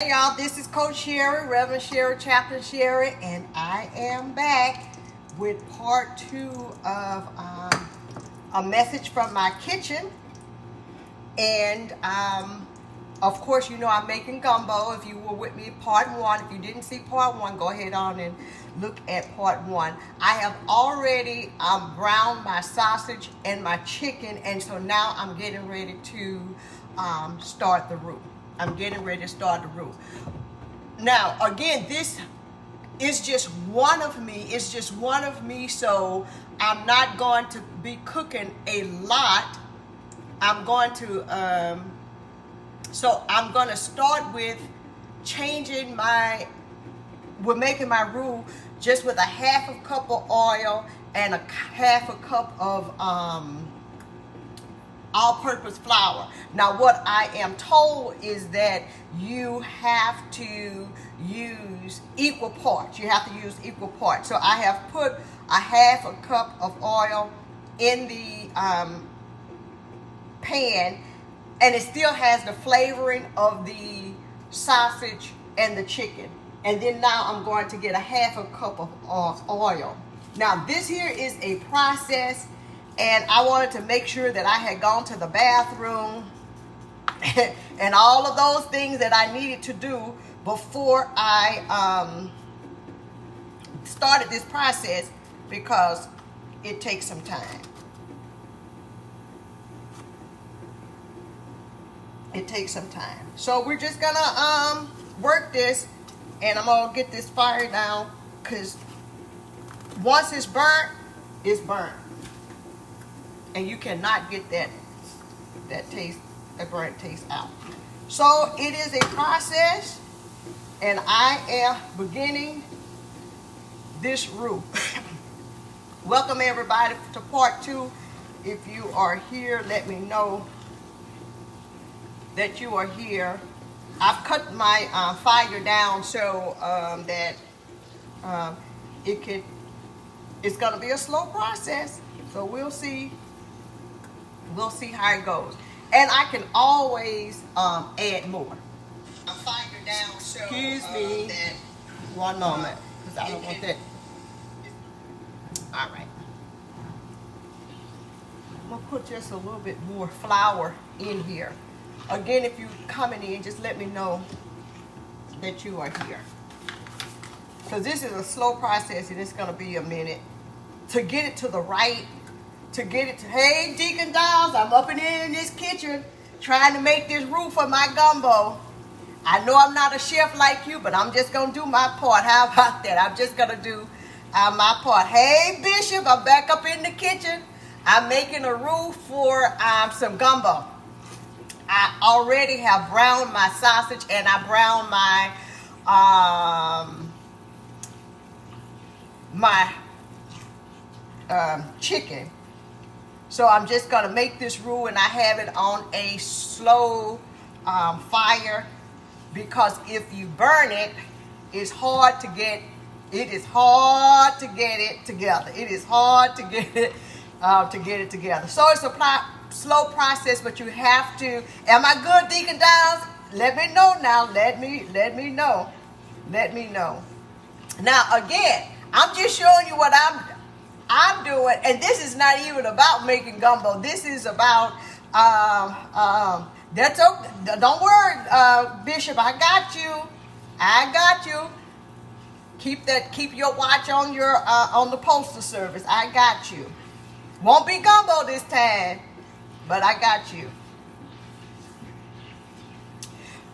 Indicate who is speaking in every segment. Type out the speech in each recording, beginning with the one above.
Speaker 1: Hey y'all, this is Coach Sherry, Reverend Sherry, Chaplain Sherry, and I am back with part two of a message from my kitchen. And of course, you know I'm making gumbo. If you were with me part one, if you didn't see part one, go ahead on and look at part one. I have already browned my sausage and my chicken, and so now I'm getting ready to start the roux. I'm getting ready to start the roux. Now, again, this is just one of me. It's just one of me, so I'm not going to be cooking a lot. I'm going to, so I'm going to start with changing we're making my roux just with a half a cup of oil and a half a cup of all-purpose flour. Now, what I am told is that you have to use equal parts. You have to use equal parts. So I have put a half a cup of oil in the pan, and it still has the flavoring of the sausage and the chicken. And then now I'm going to get a half a cup of oil. Now, this here is a process, and I wanted to make sure that I had gone to the bathroom and all of those things that I needed to do before I started this process, because it takes some time. It takes some time. So we're just gonna work this, and I'm gonna get this fire down, because once it's burnt, it's burnt. And you cannot get that burnt taste out. So it is a process, and I am beginning this roux. Welcome everybody to part two. If you are here, let me know that you are here. I've cut my fire down so that it's gonna be a slow process. So we'll see. We'll see how it goes. And I can always add more. Fire down so, excuse me. One moment, because I don't want that. All right. I'm going to put just a little bit more flour in here. Again, if you're coming in, just let me know that you are here. Because this is a slow process, and it's going to be a minute to get it to the right. Hey, Deacon Downs, I'm up and in this kitchen trying to make this roux for my gumbo. I know I'm not a chef like you, but I'm just going to do my part. How about that? I'm just going to do my part. Hey, Bishop, I'm back up in the kitchen. I'm making a roux for some gumbo. I already have browned my sausage, and I browned my chicken. So I'm just going to make this roux, and I have it on a slow fire, because if you burn it, it's hard to get. It is hard to get it together. It is hard to get it together. So it's a slow process, but you have to. Am I good, Deacon Downs? Let me know now. Let me know. Let me know. Now again, I'm just showing you what I'm doing, and this is not even about making gumbo. This is about that's okay. Don't worry, Bishop. I got you. Keep your watch on on the postal service. I got you. Won't be gumbo this time, but I got you.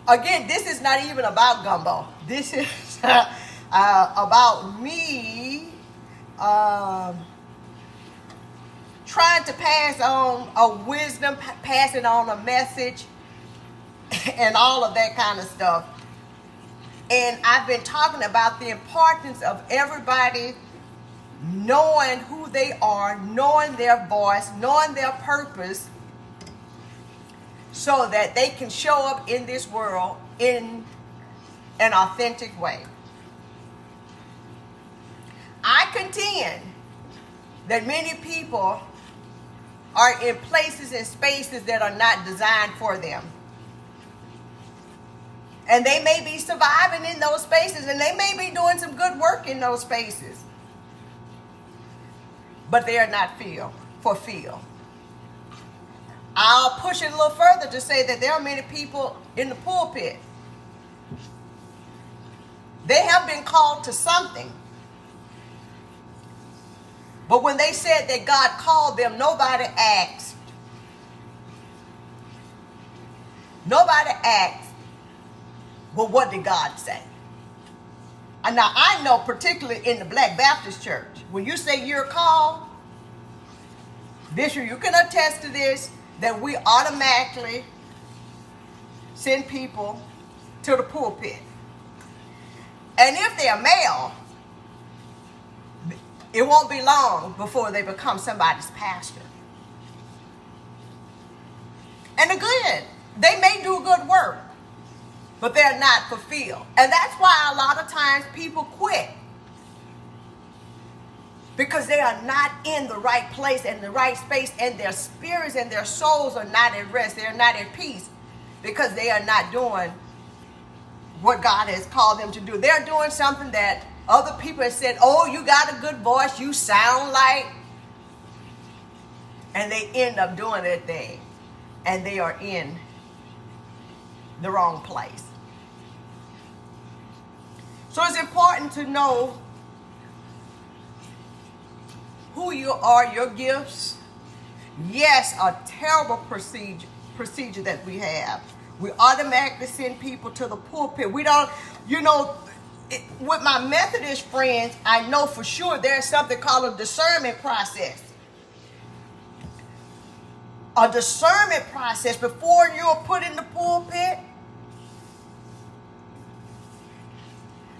Speaker 1: Again, this is not even about gumbo. This is about me trying to pass on a wisdom, passing on a message, and all of that kind of stuff. And I've been talking about the importance of everybody knowing who they are, knowing their voice, knowing their purpose, so that they can show up in this world in an authentic way. I contend that many people are in places and spaces that are not designed for them. And they may be surviving in those spaces, and they may be doing some good work in those spaces. But they are not fulfilled. I'll push it a little further to say that there are many people in the pulpit. They have been called to something. But when they said that God called them, nobody asked. Nobody asked, well, what did God say? And now I know particularly in the Black Baptist Church, when you say you're called, Bishop, you can attest to this, that we automatically send people to the pulpit. And if they're male, it won't be long before they become somebody's pastor. And again, they may do good work, but they're not fulfilled. And that's why a lot of times people quit. Because they are not in the right place and the right space, and their spirits and their souls are not at rest. They're not at peace because they are not doing what God has called them to do. They're doing something that other people have said, oh, you got a good voice, you sound like, and they end up doing their thing, and they are in the wrong place. So it's important to know who you are, your gifts. Yes, a terrible procedure that we have. We automatically send people to the pulpit. We don't, with my Methodist friends, I know for sure there's something called a discernment process. A discernment process before you're put in the pulpit.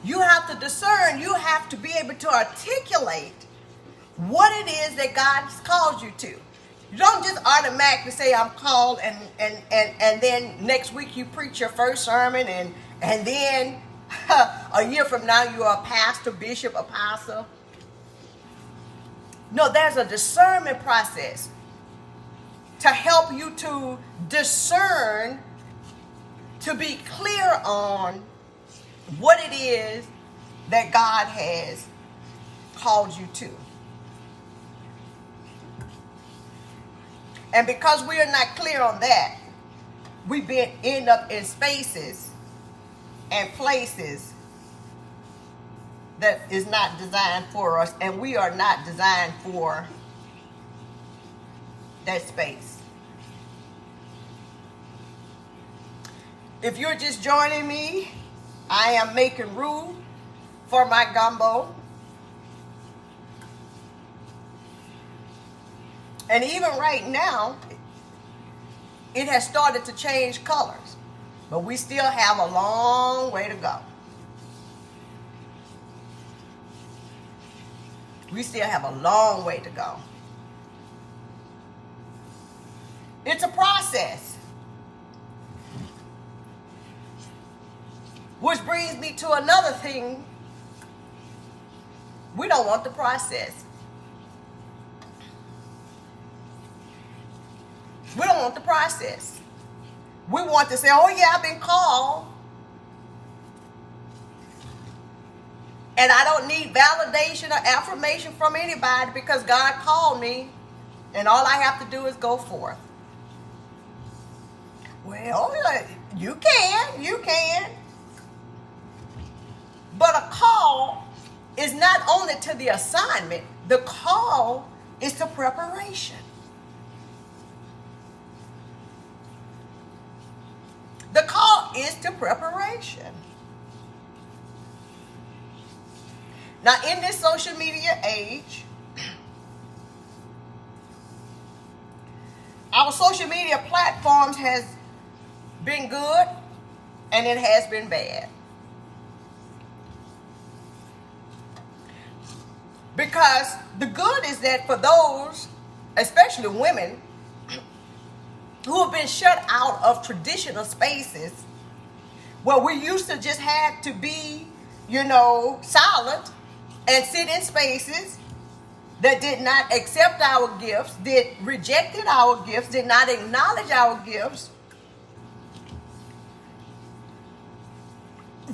Speaker 1: You have to discern. You have to be able to articulate what it is that God has called you to. You don't just automatically say, I'm called, and then next week you preach your first sermon, and then a year from now you're a pastor, bishop, apostle. No, there's a discernment process to help you to discern, to be clear on what it is that God has called you to. And because we are not clear on that, we end up in spaces and places that is not designed for us, and we are not designed for that space. If you're just joining me, I am making roux for my gumbo. And even right now, it has started to change colors. But we still have a long way to go. We still have a long way to go. It's a process. Which brings me to another thing. We don't want the process. We don't want the process. We want to say, oh yeah, I've been called. And I don't need validation or affirmation from anybody because God called me. And all I have to do is go forth. Well, you can. But a call is not only to the assignment. The call is to preparation. The call is to preparation. Now, in this social media age, our social media platforms has been good and it has been bad. Because the good is that for those, especially women, who have been shut out of traditional spaces where we used to just have to be, silent and sit in spaces that did not accept our gifts, rejected our gifts, did not acknowledge our gifts.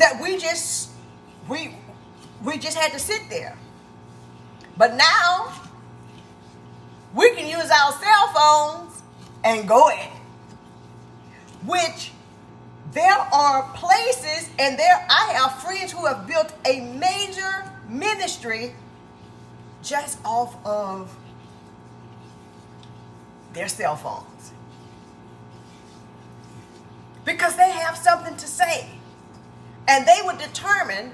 Speaker 1: that we just had to sit there. But now we can use our cell phones and go in, which there are places, and I have friends who have built a major ministry just off of their cell phones, because they have something to say, and they would determine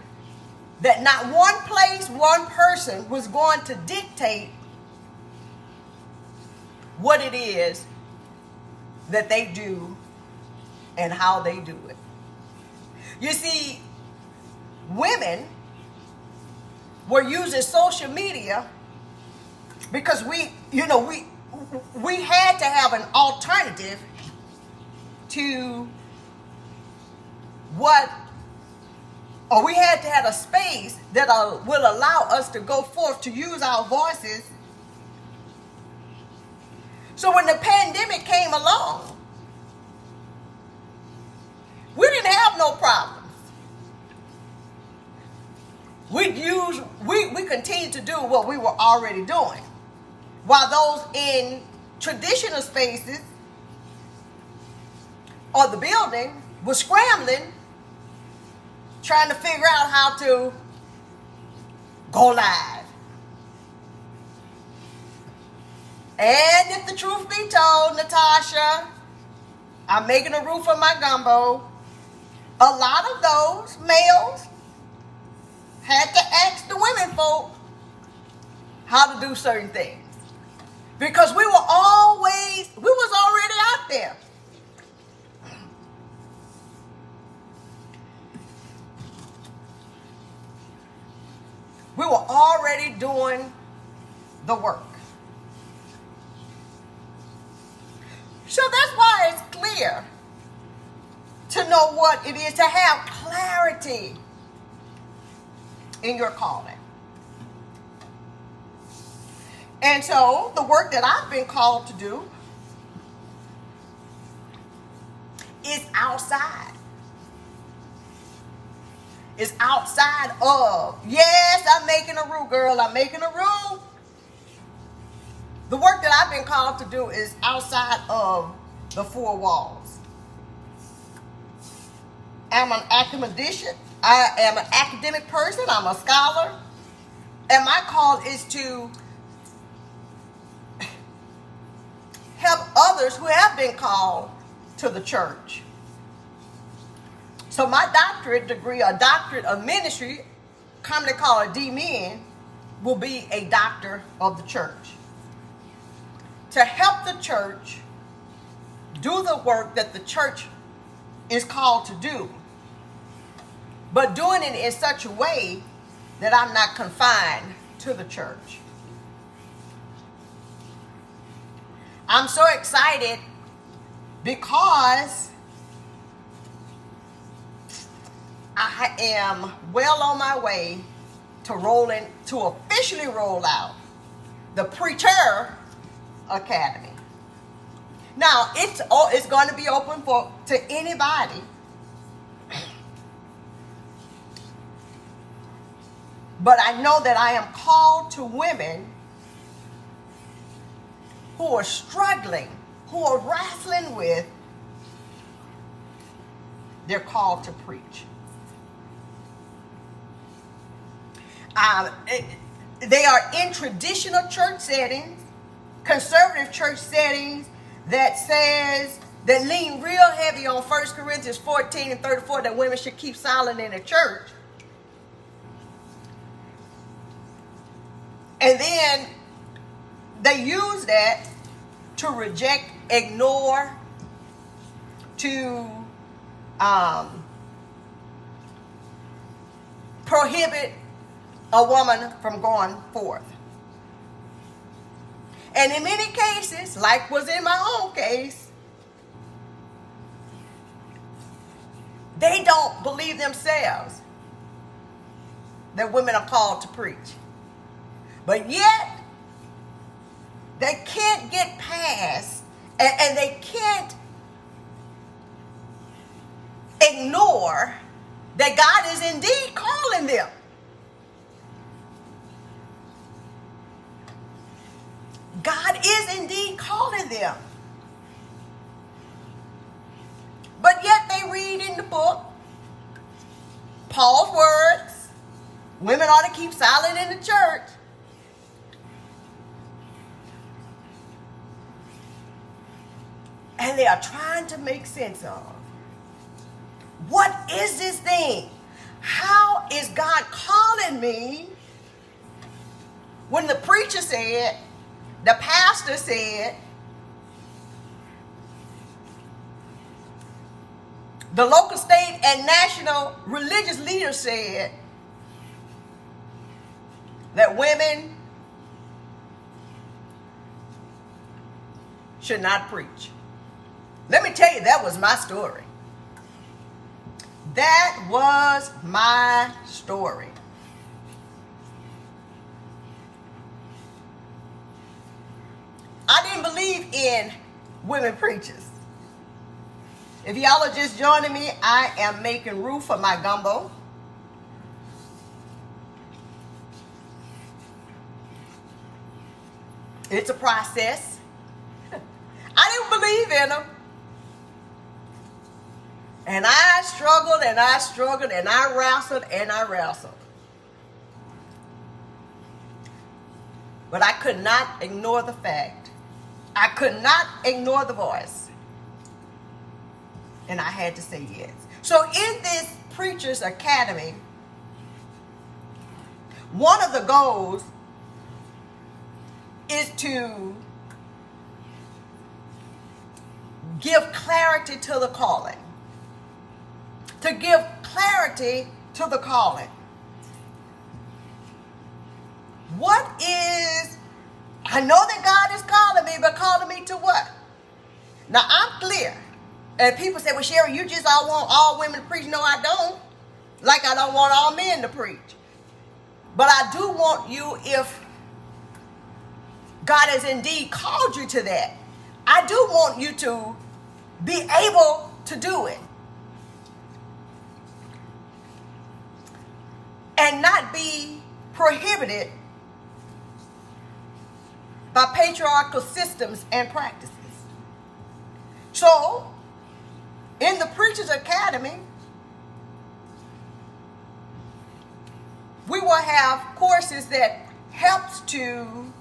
Speaker 1: that not one place, one person was going to dictate what it is that they do and how they do it. You see, women were using social media because we had to have an alternative to we had to have a space that will allow us to go forth to use our voices. So when the pandemic came along, we didn't have no problems. We continued to do what we were already doing, while those in traditional spaces or the building were scrambling, trying to figure out how to go live. And if the truth be told, Natasha, I'm making a roux for my gumbo. A lot of those males had to ask the women folk how to do certain things, because we was already out there. We were already doing the work. So that's why it's clear to know what it is to have clarity in your calling. And so the work that I've been called to do is outside. It's outside of, yes, I'm making a roux, girl, I'm making a roux. The work that I've been called to do is outside of the four walls. I'm an academician. I am an academic person. I'm a scholar. And my call is to help others who have been called to the church. So my doctorate degree, a doctorate of ministry, commonly called a D-Min, will be a doctor of the church. To help the church do the work that the church is called to do, but doing it in such a way that I'm not confined to the church. I'm so excited because I am well on my way to officially roll out the Preacher Academy. Now, it's going to be open to anybody. But I know that I am called to women who are struggling, who are wrestling with their call to preach. They are in traditional church settings, conservative church settings that lean real heavy on 1 Corinthians 14 and 34, that women should keep silent in the church. And then they use that to reject, ignore, to prohibit a woman from going forth. And in many cases, like was in my own case, they don't believe themselves that women are called to preach. But yet, they can't get past, and they can't ignore that God is indeed calling them. God is indeed calling them. But yet they read in the book, Paul's words, women ought to keep silent in the church. And they are trying to make sense of, what is this thing? How is God calling me when the preacher said, the pastor said, the local, state, and national religious leaders said that women should not preach? Let me tell you, that was my story. That was my story. I didn't believe in women preachers. If y'all are just joining me, I am making roux for my gumbo. It's a process. I didn't believe in them. And I struggled and I struggled and I wrestled and I wrestled. But I could not ignore the fact. I could not ignore the voice. And I had to say yes. So in this Preacher's Academy, one of the goals is to give clarity to the calling. To give clarity to the calling. What is, I know that God is calling me, but calling me to what? Now I'm clear. And people say, well, Sherry, you just all want all women to preach. No, I don't. Like I don't want all men to preach. But I do want you, if God has indeed called you to that, I do want you to be able to do it. And not be prohibited by patriarchal systems and practices. So, in the Preacher's Academy, we will have courses that helps to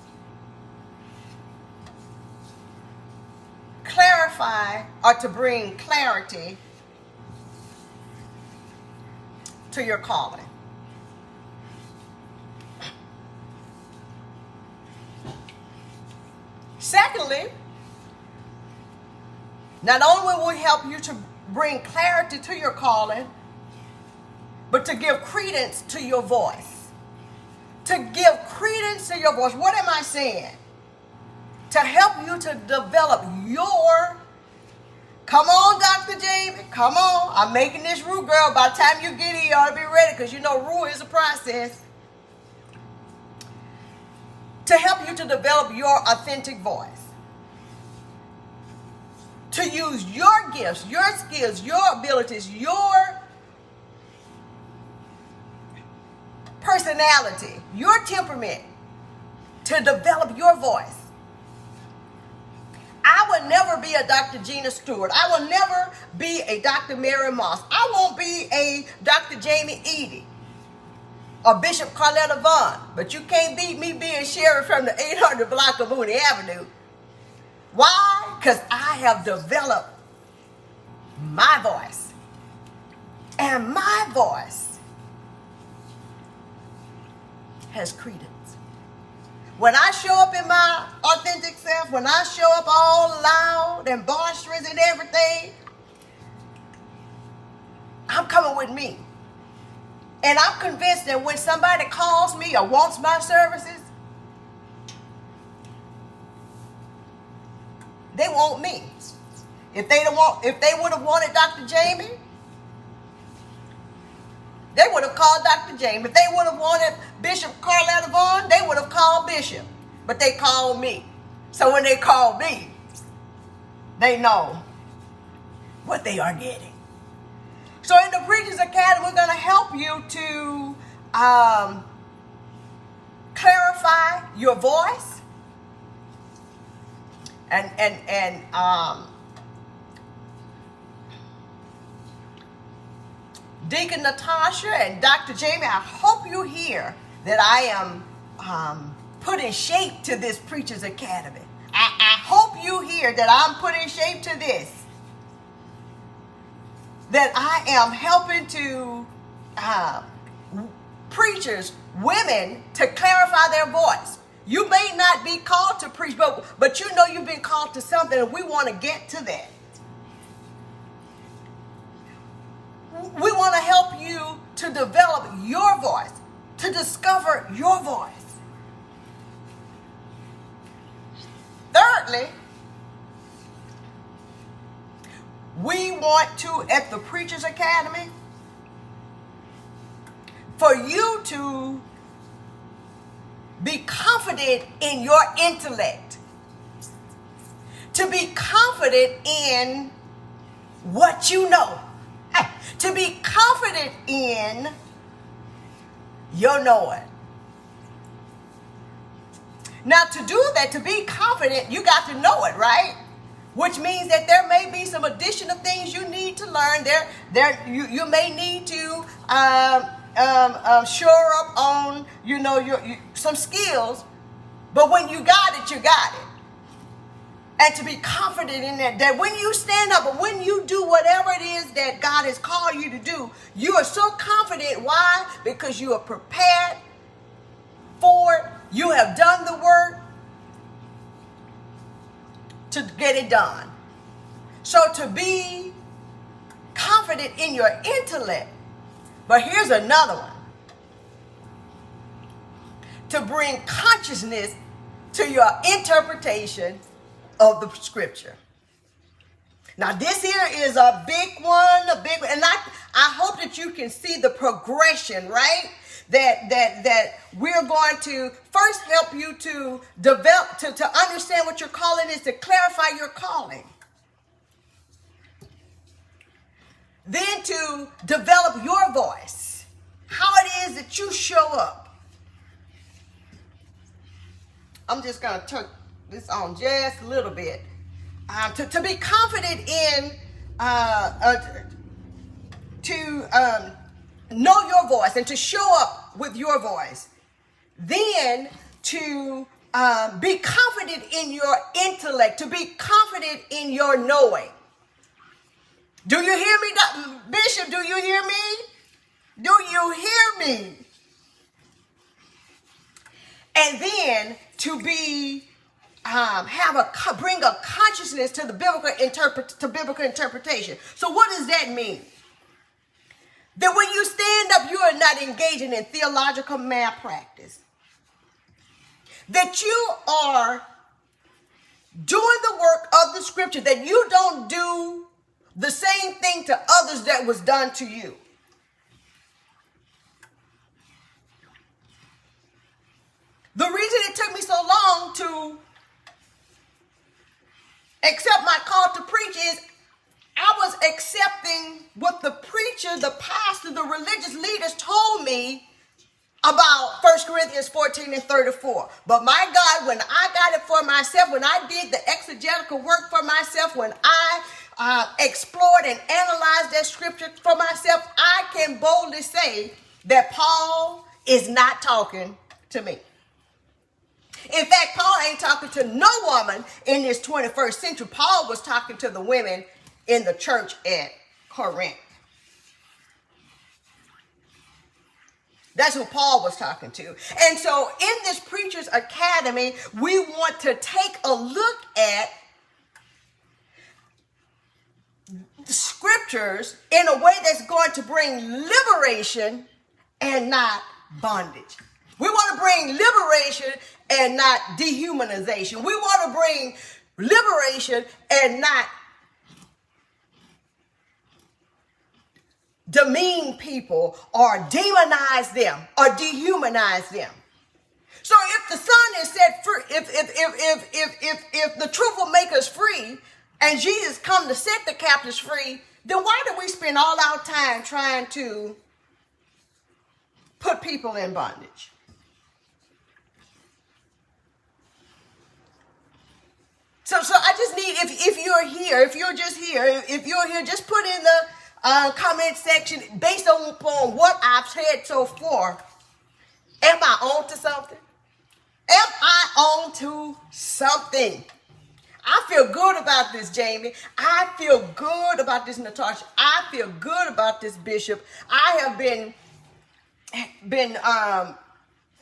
Speaker 1: clarify or to bring clarity to your calling. Secondly, not only will we help you to bring clarity to your calling, but to give credence to your voice. To give credence to your voice. What am I saying? To help you to develop your, come on, Dr. Jamie, come on. I'm making this roux, girl. By the time you get here, you ought to be ready, because you know roux is a process. To help you to develop your authentic voice. To use your gifts, your skills, your abilities, your personality, your temperament, to develop your voice. I will never be a Dr. Gina Stewart. I will never be a Dr. Mary Moss. I won't be a Dr. Jamie Edie or Bishop Carletta Vaughn. But you can't beat me being Sherry from the 800 block of Mooney Avenue. Why? Because I have developed my voice. And my voice has credence. When I show up in my authentic self, when I show up all loud and boisterous and everything, I'm coming with me. And I'm convinced that when somebody calls me or wants my services, they want me. If they would have wanted Dr. Jamie, they would have called Dr. Jamie. If they would have wanted Bishop Carletta Vaughn, they would have called Bishop. But they called me. So when they call me, they know what they are getting. So in the Preachers Academy, we're going to help you to clarify your voice and Deacon Natasha and Dr. Jamie, I hope you hear that I am putting shape to this Preachers Academy. I hope you hear that I'm putting shape to this. That I am helping to preachers, women, to clarify their voice. You may not be called to preach, but you know you've been called to something, and we want to get to that. We want to help you to develop your voice, to discover your voice. Thirdly, we want to, at the Preachers Academy, for you to be confident in your intellect, to be confident in what you know, to be confident in your knowing. Now, to do that, to be confident, you got to know it, right? Which means that there may be some additional things you need to learn. You may need to shore up on, some skills. But when you got it, you got it. And to be confident in that when you stand up or when you do whatever it is that God has called you to do, you are so confident. Why? Because you are prepared for it. You have done the work to get it done. So to be confident in your intellect. But here's another one. To bring consciousness to your interpretation of the scripture. Now this here is a big one, and I hope that you can see the progression, right? That we're going to first help you to develop, to understand what your calling is, to clarify your calling. Then to develop your voice, how it is that you show up. I'm just going to turn this on just a little bit. To be confident in, to know your voice and to show up with your voice. Then to be confident in your intellect, to be confident in your knowing. Do you hear me, Bishop? Do you hear me? Do you hear me? And then to be bring a consciousness to the biblical interpretation. So what does that mean? That when you stand up, you are not engaging in theological malpractice. That you are doing the work of the scripture, that you don't do the same thing to others that was done to you. The reason it took me so long to accept my call to preach is I was accepting what the preacher, the pastor, the religious leaders told me about 1 Corinthians 14 and 34. But my God, when I got it for myself, when I did the exegetical work for myself, when I explored and analyzed that scripture for myself, I can boldly say that Paul is not talking to me. In fact, Paul ain't talking to no woman in this 21st century. Paul was talking to the women in the church at Corinth. That's who Paul was talking to. And so in this Preachers Academy, we want to take a look at the scriptures in a way that's going to bring liberation and not bondage. We want to bring liberation and not dehumanization. We want to bring liberation and not demean people or demonize them or dehumanize them. So if the Son is set free, if the truth will make us free, and Jesus come to set the captives free, then why do we spend all our time trying to put people in bondage? So I just need, if you're here, if you're just here, if you're here, just put in the comment section based upon what I've said so far. Am I on to something? Am I on to something? I feel good about this, Jamie. I feel good about this, Natasha. I feel good about this, Bishop. I have been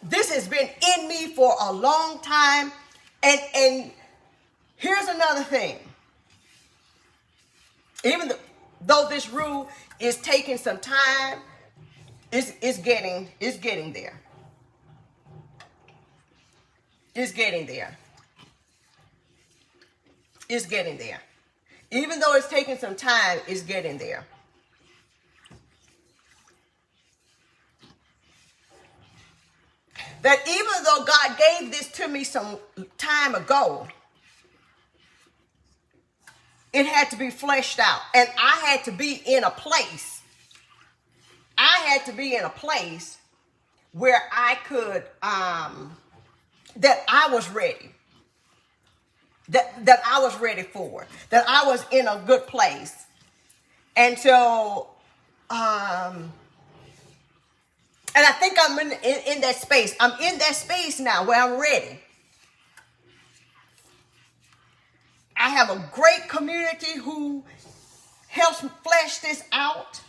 Speaker 1: this has been in me for a long time. And here's another thing. Even though this Roux is taking some time, it's getting there. It's getting there. It's getting there. Even though it's taking some time, it's getting there. That even though God gave this to me some time ago, it had to be fleshed out. And I had to be in a place. I had to be in a place where I could, that I was ready. That I was ready for. That I was in a good place. And so, and I think I'm in that space. I'm in that space now where I'm ready. I have a great community who helps flesh this out.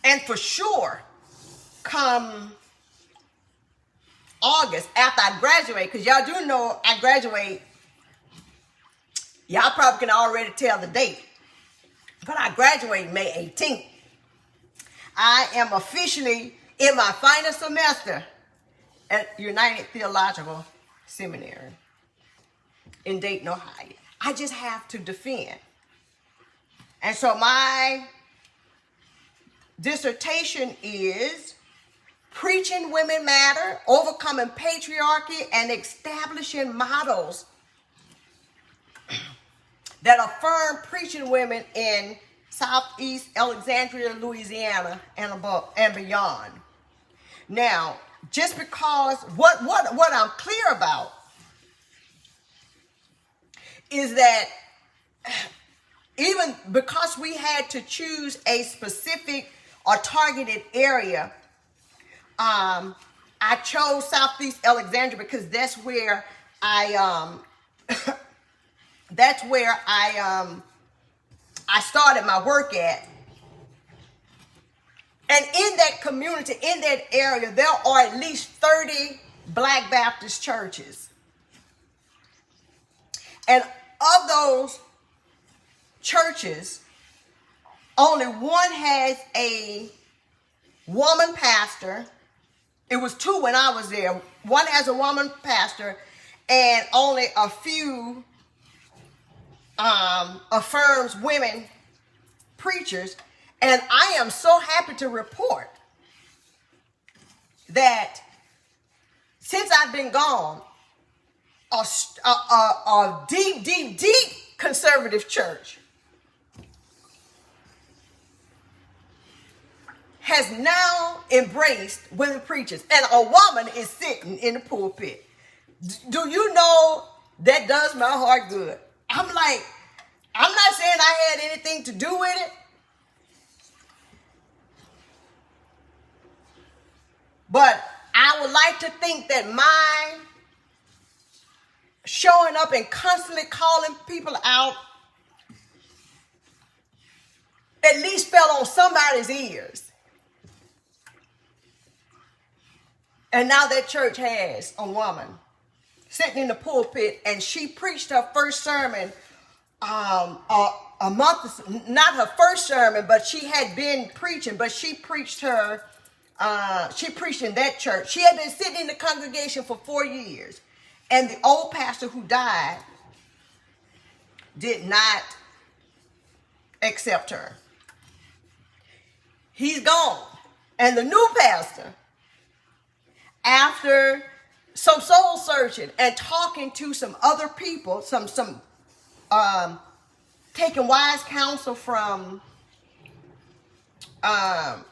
Speaker 1: And for sure, come August, after I graduate, because y'all do know I graduate, y'all probably can already tell the date, but I graduate May 18th. I am officially in my final semester at United Theological Seminary in Dayton, Ohio. I just have to defend. And so my dissertation is Preaching Women Matter, Overcoming Patriarchy and Establishing Models that affirm preaching women in Southeast Alexandria, Louisiana, and beyond. Now, just because what I'm clear about is that even because we had to choose a specific or targeted area, I chose Southeast Alexandria because that's where I started my work at. And in that community, in that area, there are at least 30 Black Baptist churches. And of those churches, only one has a woman pastor. It was two when I was there. One has a woman pastor, and only a few affirms women preachers. And I am so happy to report that since I've been gone, a deep conservative church has now embraced women preachers, and a woman is sitting in the pulpit. Do you know that does my heart good? I'm like, I'm not saying I had anything to do with it, but I would like to think that my showing up and constantly calling people out at least fell on somebody's ears. And now that church has a woman sitting in the pulpit, and she preached her first sermon a month, not her first sermon, but she had been preaching, but she preached in that church. She had been sitting in the congregation for 4 years, and the old pastor who died did not accept her. He's gone. And the new pastor, after some soul searching and talking to some other people, taking wise counsel from other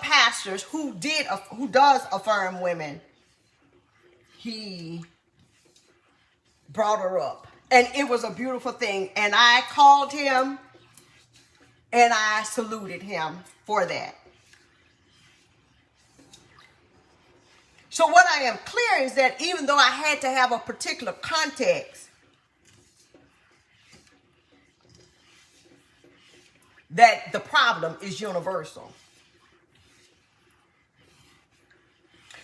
Speaker 1: pastors who does affirm women, he brought her up. And it was a beautiful thing. And I called him and I saluted him for that. So what I am clear is that even though I had to have a particular context, that the problem is universal.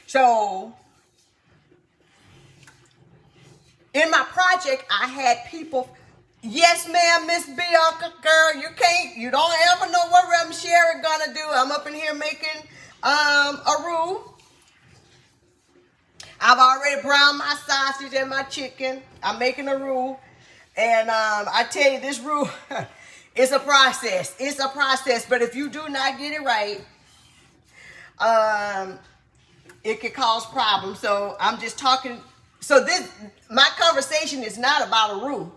Speaker 1: So in my project, I had people, yes, ma'am, Miss Bianca, girl, you don't ever know what Reverend Sherry gonna do. I'm up in here making a roux. I've already browned my sausage and my chicken. I'm making a roux. And I tell you, this roux, it's a process. It's a process. But if you do not get it right, it can cause problems. So I'm just talking. So my conversation is not about a roux.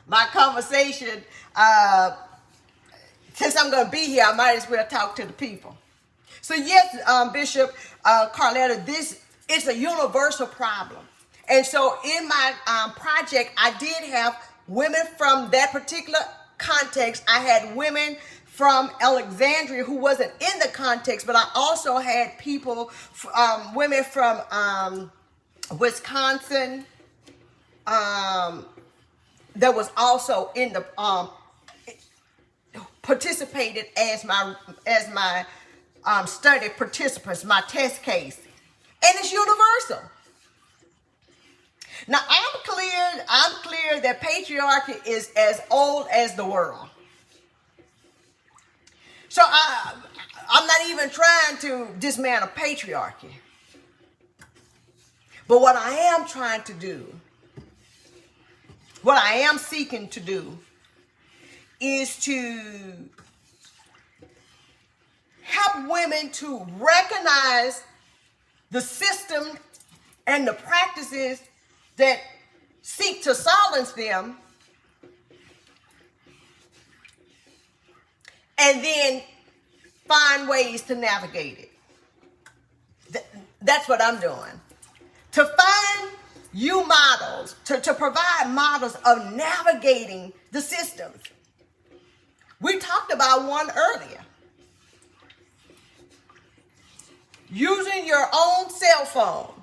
Speaker 1: My conversation, since I'm going to be here, I might as well talk to the people. So yes, Bishop Carletta, this is a universal problem. And so in my project, I did have women from that particular context. I had women from Alexandria who wasn't in the context, but I also had people, women from Wisconsin, that was also in the participated as my study participants, my test case, and it's universal. Now I'm clear that patriarchy is as old as the world. So I'm not even trying to dismantle patriarchy. But what I am trying to do, what I am seeking to do, is to help women to recognize the system and the practices that seek to silence them, and then find ways to navigate it. That's what I'm doing. To find you models, to provide models of navigating the systems. We talked about one earlier. Using your own cell phone.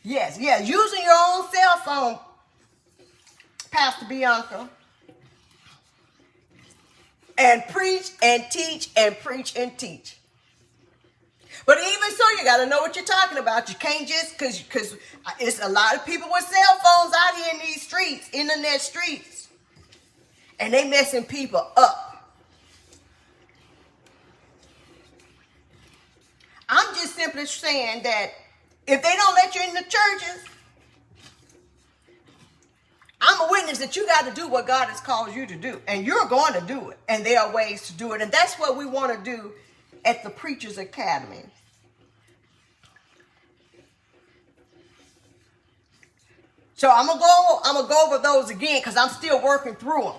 Speaker 1: Yes, using your own cell phone, Pastor Bianca. And preach and teach and preach and teach. But even so, you got to know what you're talking about. You can't just, because it's a lot of people with cell phones out here in these streets, internet streets. And they messing people up. I'm just simply saying that if they don't let you in the churches, I'm a witness that you got to do what God has called you to do. And you're going to do it. And there are ways to do it. And that's what we want to do at the Preachers Academy. So I'm gonna go over those again because I'm still working through them.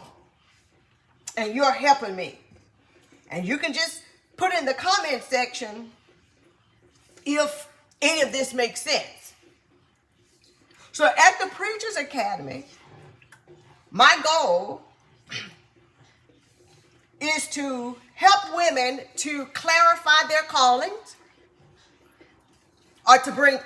Speaker 1: And you're helping me. And you can just put in the comment section if any of this makes sense. So at the Preachers Academy, my goal is to help women to clarify their callings, or to bring,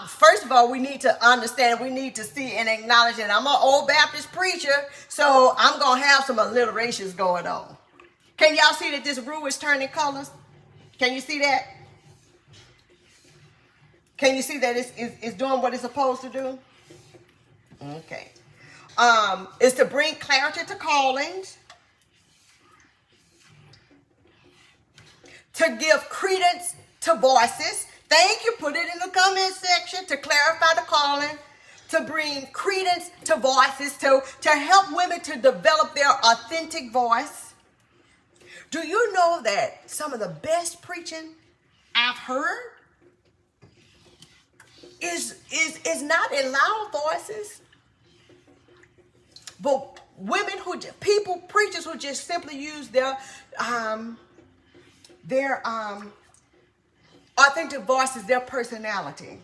Speaker 1: first of all, we need to understand, we need to see and acknowledge that I'm an old Baptist preacher, so I'm going to have some alliterations going on. Can y'all see that this roux is turning colors? Can you see that? Can you see that it's doing what it's supposed to do? Okay. Is to bring clarity to callings, to give credence to voices. Thank you. Put it in the comment section to clarify the calling, to bring credence to voices, to help women to develop their authentic voice. Do you know that some of the best preaching I've heard is not in loud voices, but women preachers who just simply use their authentic voices, their personality.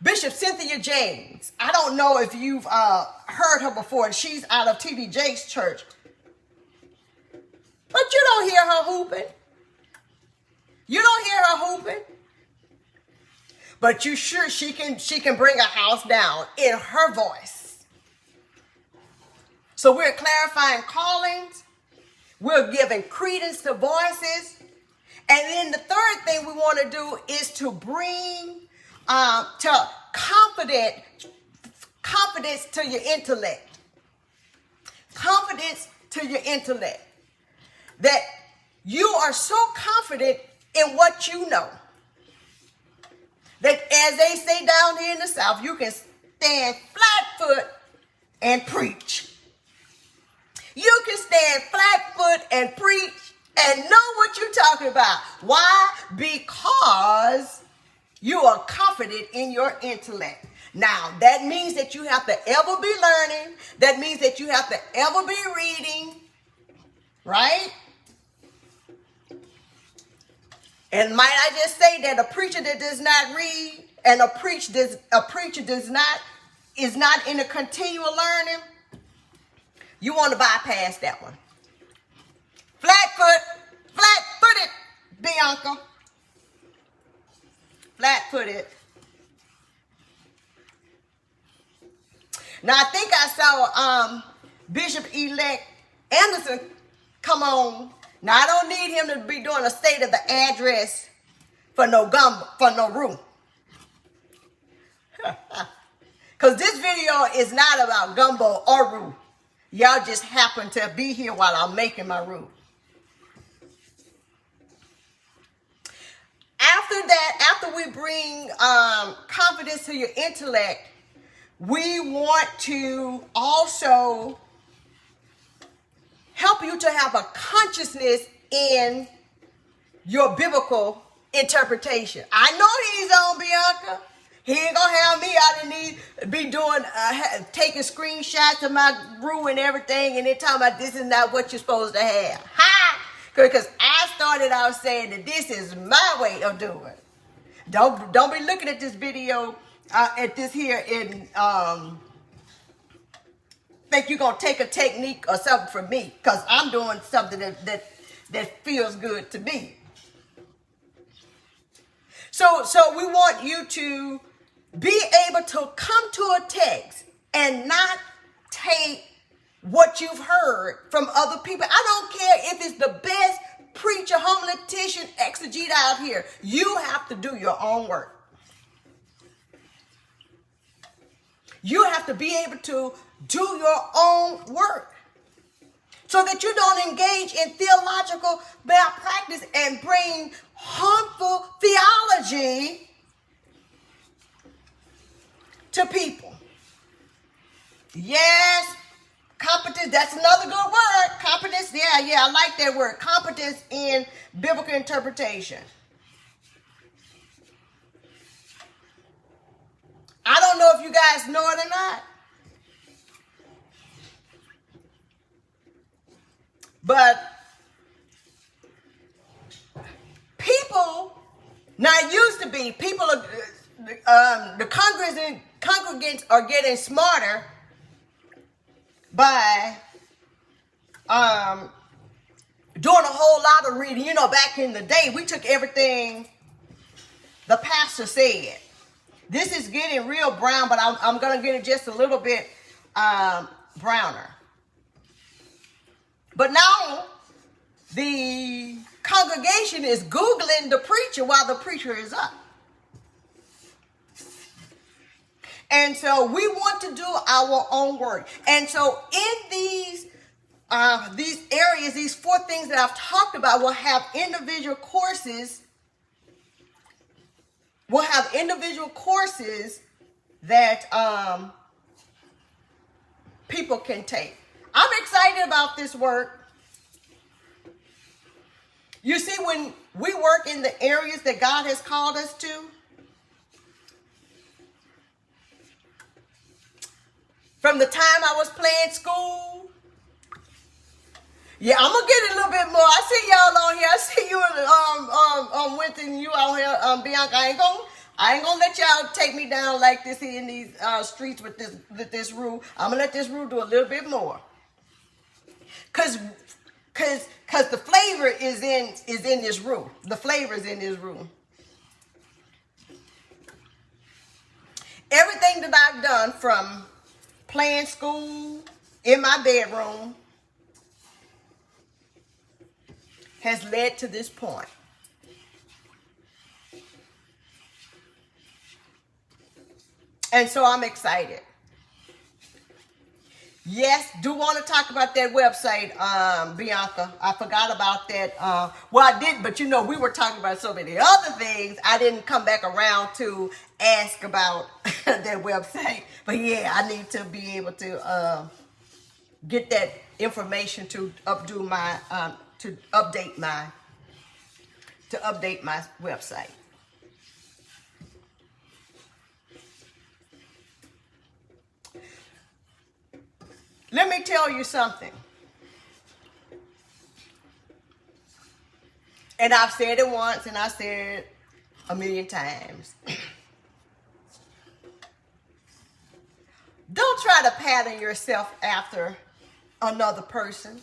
Speaker 1: Bishop Cynthia James, I don't know if you've heard her before. She's out of T.D. Jakes' church. But you don't hear her hooping. You don't hear her hooping. But you sure she can bring a house down in her voice. So we're clarifying callings. We're giving credence to voices. And then the third thing we want to do is to bring to confidence to your intellect. Confidence to your intellect. That you are so confident in what you know, that as they say down here in the South, you can stand flat foot and preach. You can stand flat foot and preach and know what you're talking about. Why? Because you are confident in your intellect. Now, that means that you have to ever be learning. That means that you have to ever be reading. Right? And might I just say that a preacher that does not read and a preacher is not in a continual learning, you want to bypass that one. Flat-footed, Bianca. Flat-footed. Now I think I saw Bishop-elect Anderson come on. Now, I don't need him to be doing a state of the address for no Roux. Because this video is not about gumbo or roux. Y'all just happen to be here while I'm making my roux. After that, after we bring confidence to your intellect, we want to also help you to have a consciousness in your biblical interpretation. I know he's on, Bianca. He ain't gonna have me out and be doing, taking screenshots of my roux and everything, and then talking about this is not what you're supposed to have. Ha! Because I started out saying that this is my way of doing it. Don't be looking at this video, at this here in think you're going to take a technique or something from me, because I'm doing something that feels good to me. So we want you to be able to come to a text and not take what you've heard from other people. I don't care if it's the best preacher, homiletician, exegete out here. You have to do your own work. You have to be able to do your own work so that you don't engage in theological malpractice and bring harmful theology to people. Yes, competence, that's another good word. Competence, yeah, I like that word. Competence in biblical interpretation. I don't know if you guys know it or not, but people, now it used to be, people, the congregants are getting smarter by doing a whole lot of reading. You know, back in the day, we took everything the pastor said. This is getting real brown, but I'm going to get it just a little bit browner. But now the congregation is Googling the preacher while the preacher is up. And so we want to do our own work. And so in these areas, these 4 things that I've talked about, we'll have individual courses. We'll have individual courses that people can take. I'm excited about this work. You see, when we work in the areas that God has called us to, from the time I was playing school, yeah, I'm gonna get it a little bit more. I see y'all on here. I see you in Winton, you out here, Bianca. I ain't gonna let y'all take me down like this here in these streets with this Roux. I'm gonna let this Roux do a little bit more. Cause the flavor is in this Roux. The flavor is in this Roux. Everything that I've done, from playing school, in my bedroom, has led to this point. And so I'm excited. Yes, do want to talk about that website, Bianca. I forgot about that. Well, I did, but we were talking about so many other things. I didn't come back around to ask about that website. But yeah, I need to be able to get that information to update my website. Let me tell you something. And I've said it once and I said it a million times. Don't try to pattern yourself after another person.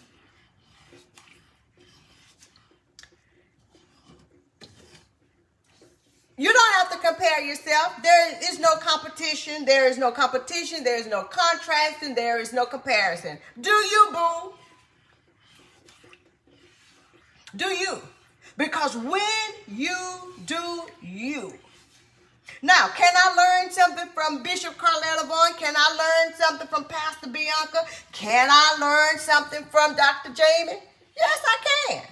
Speaker 1: You don't have to compare yourself. There is no competition. There is no competition. There is no contrast, and there is no comparison. Do you, boo? Do you? Because when you do you. Now, can I learn something from Bishop Carletta Vaughn? Can I learn something from Pastor Bianca? Can I learn something from Dr. Jamie? Yes, I can.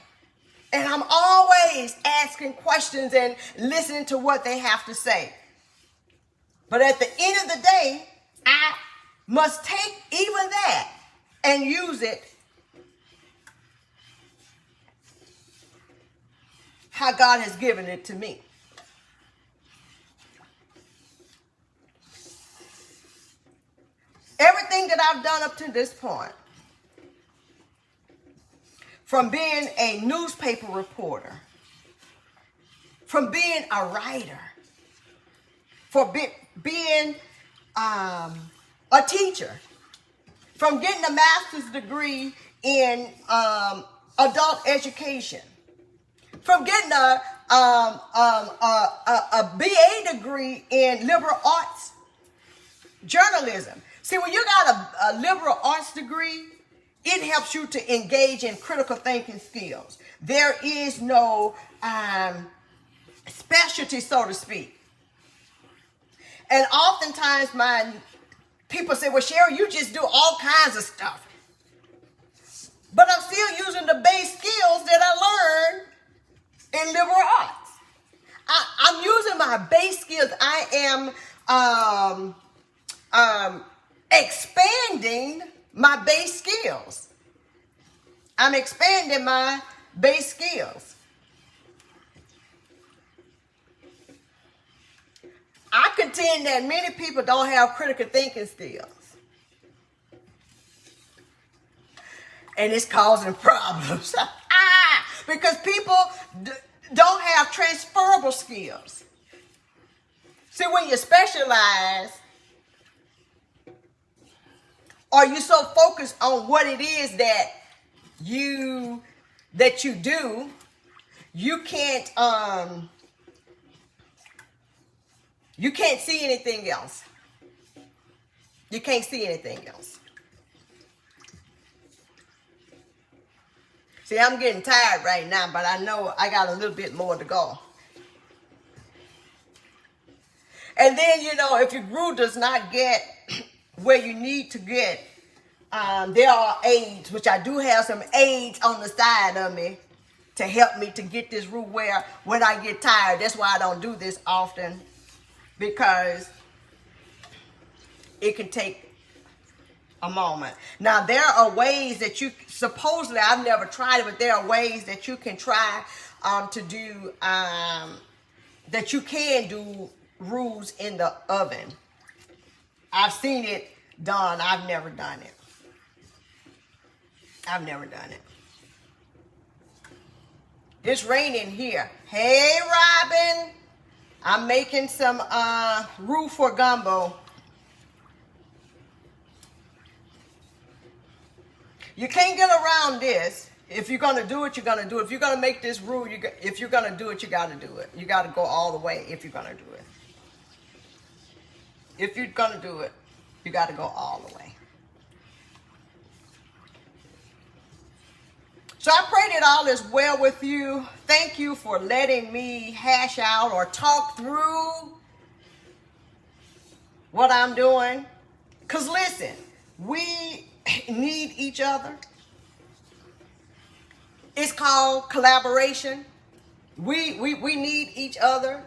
Speaker 1: And I'm always asking questions and listening to what they have to say. But at the end of the day, I must take even that and use it how God has given it to me. Everything that I've done up to this point, from being a newspaper reporter, from being a writer, for being a teacher, from getting a master's degree in adult education, from getting a BA degree in liberal arts journalism. See, when you got a liberal arts degree, it helps you to engage in critical thinking skills. There is no specialty, so to speak. And oftentimes people say, well, Cheryl, you just do all kinds of stuff. But I'm still using the base skills that I learned in liberal arts. I'm using my base skills. I am expanding my base skills. I'm expanding my base skills. I contend that many people don't have critical thinking skills. And it's causing problems. Because people don't have transferable skills. See, when you specialize, or you're so focused on what it is that you do, you can't see anything else. You can't see anything else. See, I'm getting tired right now, but I know I got a little bit more to go. And then, if your group does not get where you need to get, there are aids, which I do have some aids on the side of me to help me to get this route where when I get tired. That's why I don't do this often, because it can take a moment. Now, there are ways that you, supposedly, I've never tried it, but there are ways that you can try to do, that you can do roux in the oven. I've seen it done. I've never done it. I've never done it. It's raining here. Hey, Robin. I'm making some roux for gumbo. You can't get around this. If you're going to do it, you're going to do it. If you're going to make this roux, if you're going to do it, you got to do it. You got to go all the way if you're going to do it. If you're going to do it, you got to go all the way. So I pray that all is well with you. Thank you for letting me hash out or talk through what I'm doing. Because listen, we need each other. It's called collaboration. We need each other.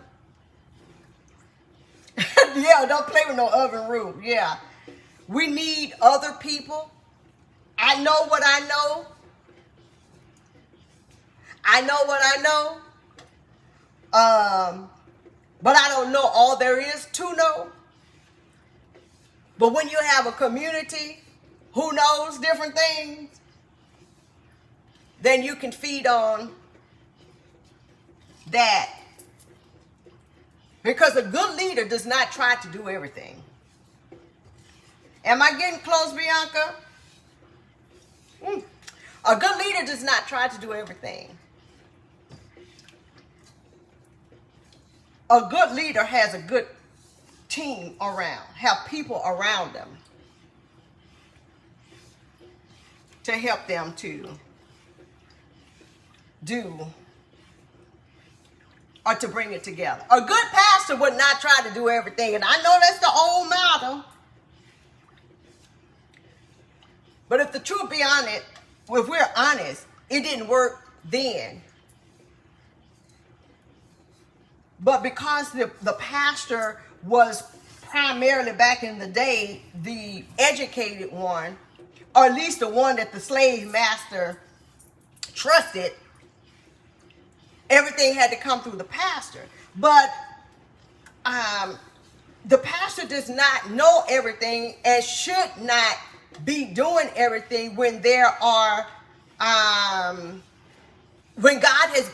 Speaker 1: Yeah, don't play with no oven roux. Yeah. We need other people. I know what I know. I know what I know. But I don't know all there is to know. But when you have a community who knows different things, then you can feed on that. Because a good leader does not try to do everything. Am I getting close, Bianca? A good leader does not try to do everything. A good leader has a good team around, have people around them to help them to do or to bring it together. A good pastor would not try to do everything, and I know that's the old motto. But if the truth be on it, if we're honest, it didn't work then. But because the pastor was primarily back in the day the educated one, or at least the one that the slave master trusted, everything had to come through the pastor. But the pastor does not know everything and should not be doing everything when there are, when God has...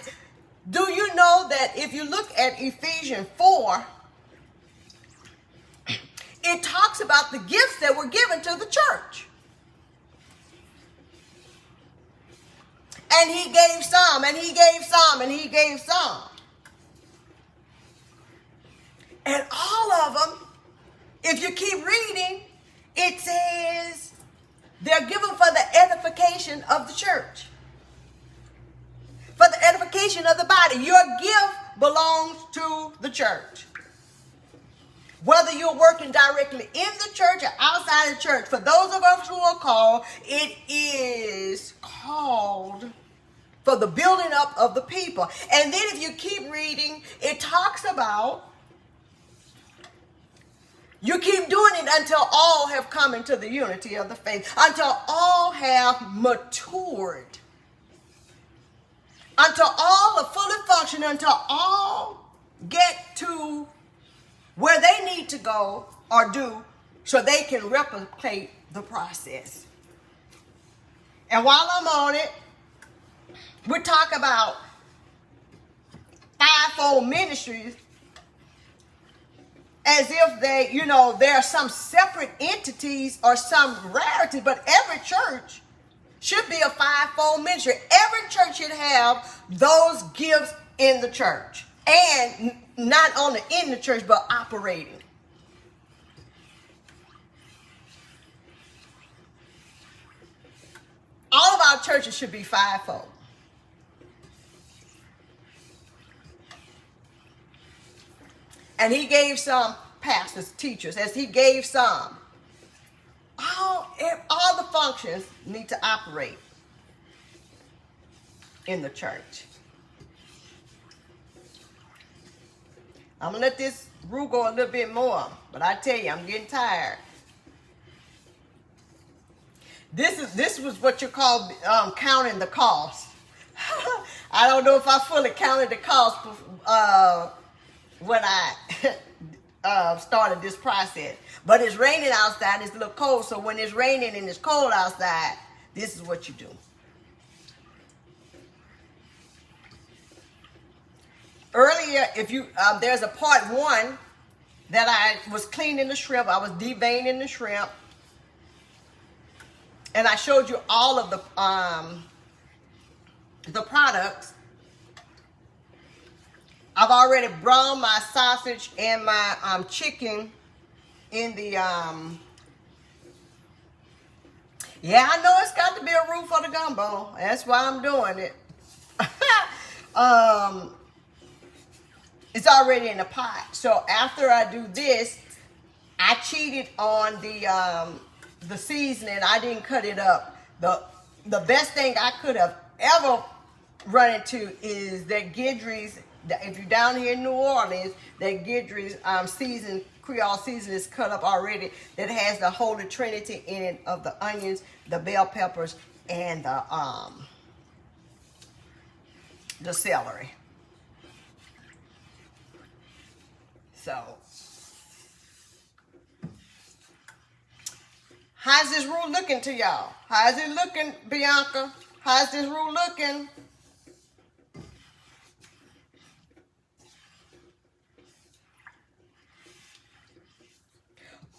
Speaker 1: Do you know that if you look at Ephesians 4, it talks about the gifts that were given to the church. And he gave some, and he gave some, and he gave some. And all of them, if you keep reading, it says they're given for the edification of the church. For the edification of the body. Your gift belongs to the church. Whether you're working directly in the church or outside the church, for those of us who are called, it is called for the building up of the people. And then if you keep reading, it talks about you keep doing it until all have come into the unity of the faith, until all have matured, until all are fully functioning, until all get to where they need to go or do so they can replicate the process. And while I'm on it, we talk about fivefold ministries as if they, there are some separate entities or some rarity, but every church should be a fivefold ministry. Every church should have those gifts in the church. And not only in the church, but operating. All of our churches should be fivefold. And he gave some pastors, teachers, as he gave some. All the functions need to operate in the church. I'm going to let this roux go a little bit more, but I tell you, I'm getting tired. This was what you call counting the cost. I don't know if I fully counted the cost when I started this process. But it's raining outside. It's a little cold. So when it's raining and it's cold outside, this is what you do. Earlier, if you there's a part 1 that I was cleaning the shrimp. I was deveining the shrimp. And I showed you all of the products. I've already browned my sausage and my chicken in the yeah, I know it's got to be a roux for the gumbo. That's why I'm doing it. It's already in the pot. So after I do this, I cheated on the seasoning. I didn't cut it up. The best thing I could have ever run into is that Guidry's. If you're down here in New Orleans, that Guidry's Creole season is cut up already. That has the Holy Trinity in it of the onions, the bell peppers, and the celery. So, how's this roux looking to y'all? How's it looking, Bianca? How's this roux looking?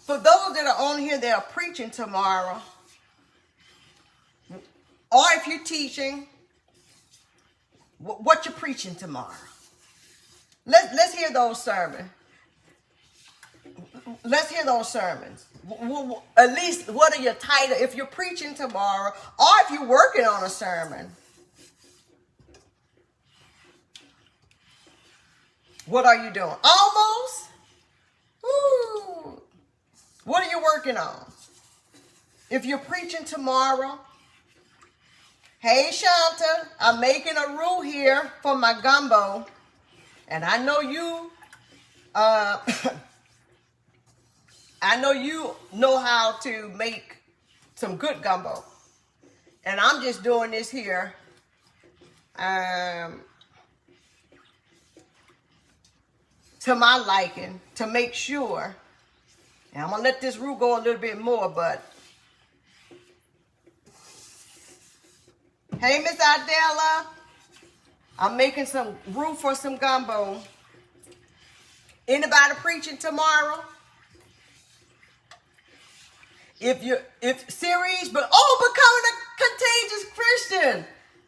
Speaker 1: For those that are on here that are preaching tomorrow, or if you're teaching, what you're preaching tomorrow? Let's hear those sermons. Let's hear those sermons. At least, what are your title? If you're preaching tomorrow, or if you're working on a sermon, what are you doing? Almost? Ooh. What are you working on? If you're preaching tomorrow, hey Shanta, I'm making a roux here for my gumbo, and I know you. I know you know how to make some good gumbo. And I'm just doing this here to my liking, to make sure. And I'm going to let this roux go a little bit more, but. Hey, Miss Adela. I'm making some roux for some gumbo. Anybody preaching tomorrow? If series, but becoming a contagious Christian.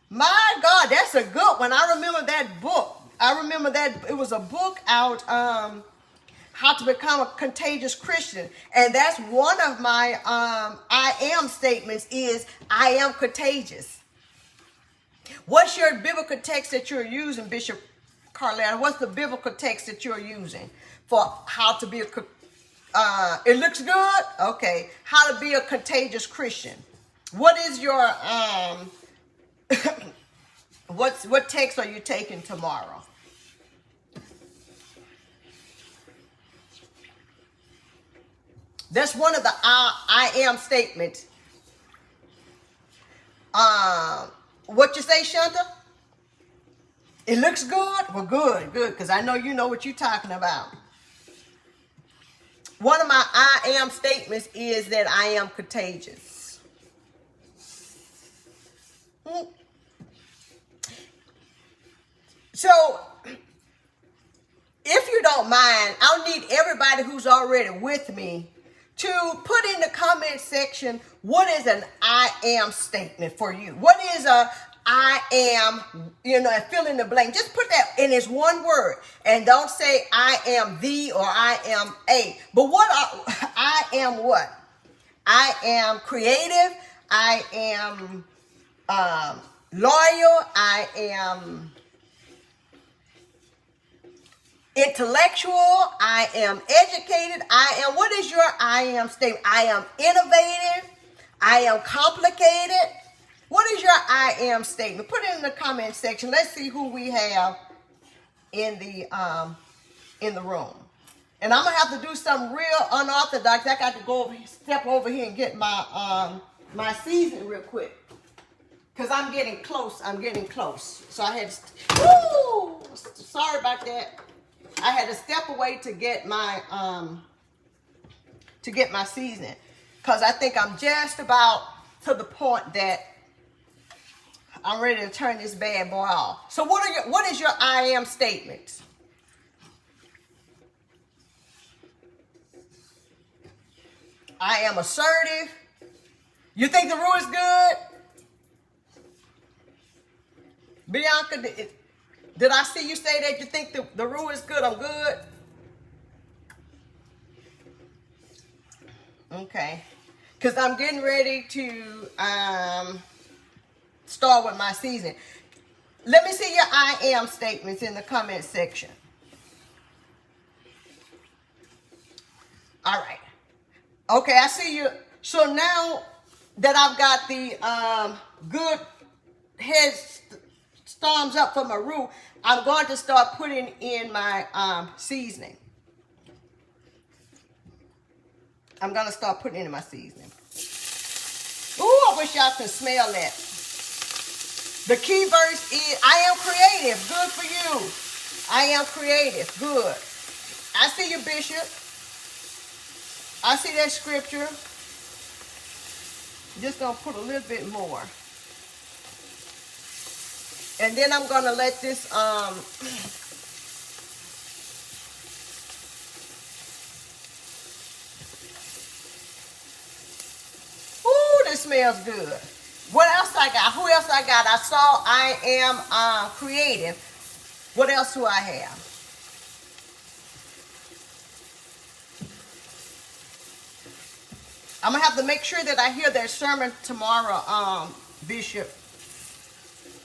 Speaker 1: My God, that's a good one. I remember that book. I remember that it was a book out, How to Become a Contagious Christian. And that's one of my I am statements is I am contagious. What's your biblical text that you're using, Bishop Carletta? What's the biblical text that you're using for how to be a it looks good? Okay. How to be a contagious Christian. What is your what text are you taking tomorrow? That's one of the I am statements. What you say, Shanta? It looks good? Well, good, because I know you know what you're talking about. One of my I am statements is that I am contagious. So, if you don't mind, I'll need everybody who's already with me to put in the comment section, what is an I am statement for you? What is a I am, and fill in the blank. Just put that in as one word. And don't say I am the or I am a. But I am what? I am creative. I am loyal. I am intellectual. I am educated. What is your I am statement? I am innovative. I am complicated. What is your I am statement? Put it in the comment section. Let's see who we have in the room. And I'm gonna have to do something real unorthodox. I got to step over here and get my my season real quick. Because I'm getting close. I'm getting close. So I had to, woo! Sorry about that. I had to step away to get my seasoning. Because I think I'm just about to the point that I'm ready to turn this bad boy off. So what is your I am statements? I am assertive. You think the roux is good? Bianca, did I see you say that you think the roux is good? I'm good. Okay. Because I'm getting ready to start with my seasoning. Let me see your I am statements in the comment section. All right. Okay, I see you. So now that I've got the good head thumbs up for my roux, I'm going to start putting in my seasoning. I'm going to start putting in my seasoning. Ooh, I wish y'all could smell that. The key verse is, I am creative. Good for you. I am creative. Good. I see you, Bishop. I see that scripture. Just going to put a little bit more. And then I'm going to let this, ooh, this smells good. What else I got? Who else I got? I saw I am creative. What else do I have? I'm going to have to make sure that I hear their sermon tomorrow, Bishop.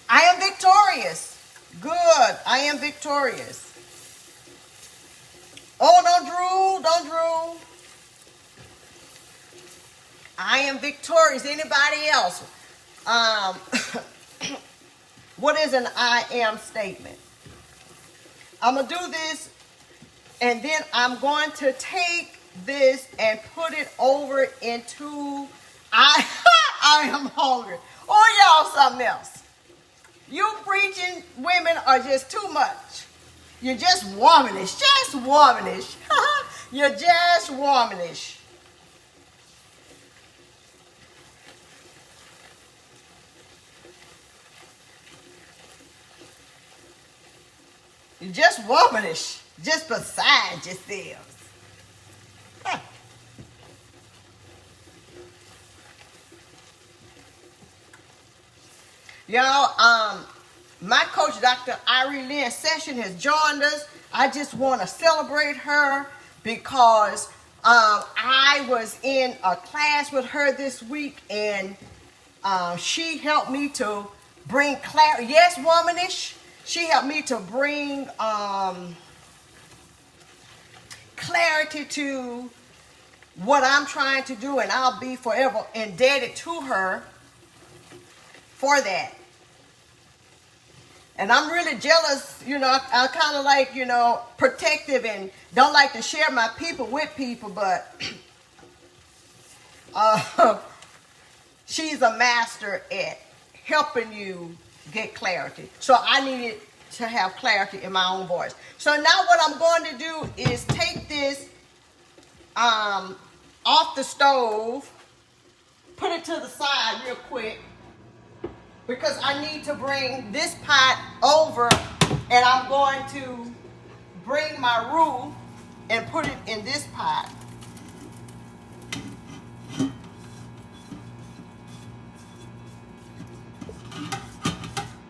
Speaker 1: I am victorious. Good. I am victorious. Oh, don't drool. I am victorious. Anybody else? What is an I am statement? I'm going to do this, and then I'm going to take this and put it over into I am hungry. Oh, y'all, something else. You preaching women are just too much. You're just womanish. Just womanish. You're just womanish. You're just womanish. Just beside yourselves. Y'all, my coach, Dr. Irie Lynn Session, has joined us. I just want to celebrate her because I was in a class with her this week, and she helped me to bring clarity. Yes, womanish. She helped me to bring clarity to what I'm trying to do, and I'll be forever indebted to her for that. And I'm really jealous, you know, I'm kind of like, you know, protective and don't like to share my people with people, but she's a master at helping you get clarity. So I needed to have clarity in my own voice. So now what I'm going to do is take this off the stove, put it to the side real quick, because I need to bring this pot over, and I'm going to bring my roux and put it in this pot.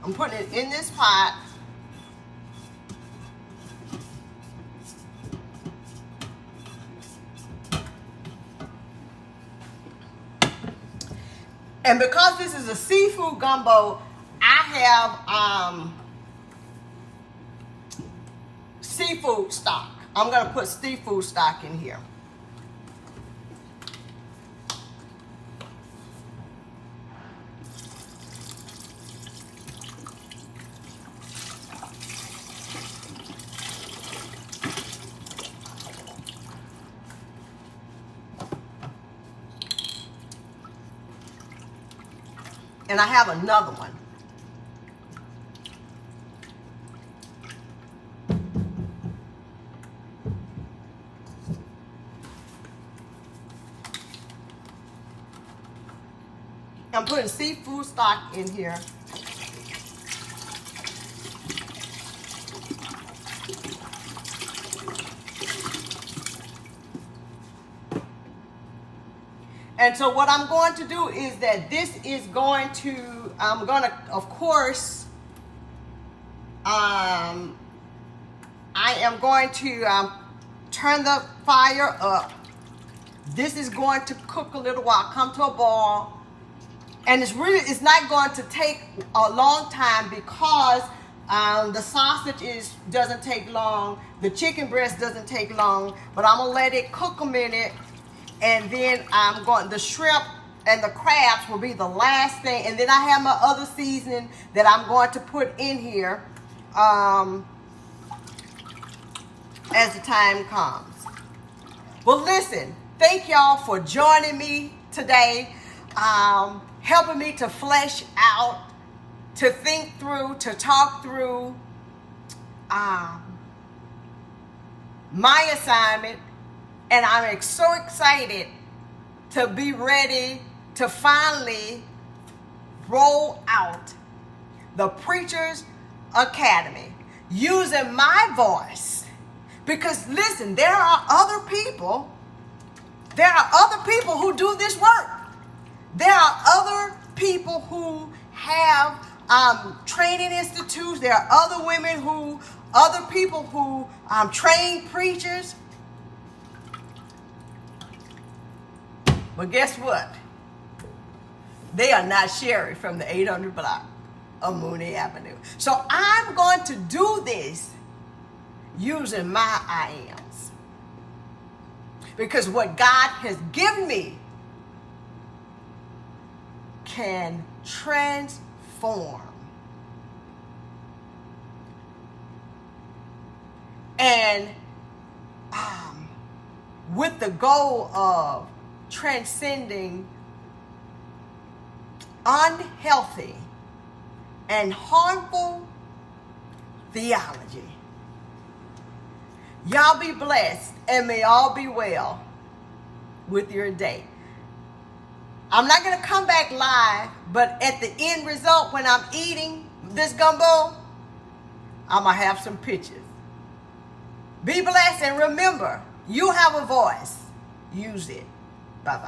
Speaker 1: I'm putting it in this pot. And because this is a seafood gumbo, I have seafood stock. I'm going to put seafood stock in here. And I have another one. I'm putting seafood stock in here. And so what I'm going to do is that this is going to, I'm going to, of course, I am going to turn the fire up. This is going to cook a little while, come to a boil. And it's not going to take a long time because the sausage doesn't take long. The chicken breast doesn't take long. But I'm going to let it cook a minute. And then the shrimp and the crabs will be the last thing. And then I have my other seasoning that I'm going to put in here as the time comes. Well, listen, thank y'all for joining me today. Helping me to flesh out, to think through, to talk through my assignment. And I'm so excited to be ready to finally roll out the Preacher's Academy using my voice. Because listen, there are other people who do this work. There are other people who have training institutes. There are other people who train preachers. But guess what? They are not Sherry from the 800 block of Mooney Avenue. So I'm going to do this using my I ams. Because what God has given me can transform. And with the goal of transcending unhealthy and harmful theology. Y'all be blessed and may all be well with your day. I'm not going to come back live, but at the end result, when I'm eating this gumbo, I'm going to have some pictures. Be blessed and remember, you have a voice. Use it. Bye-bye.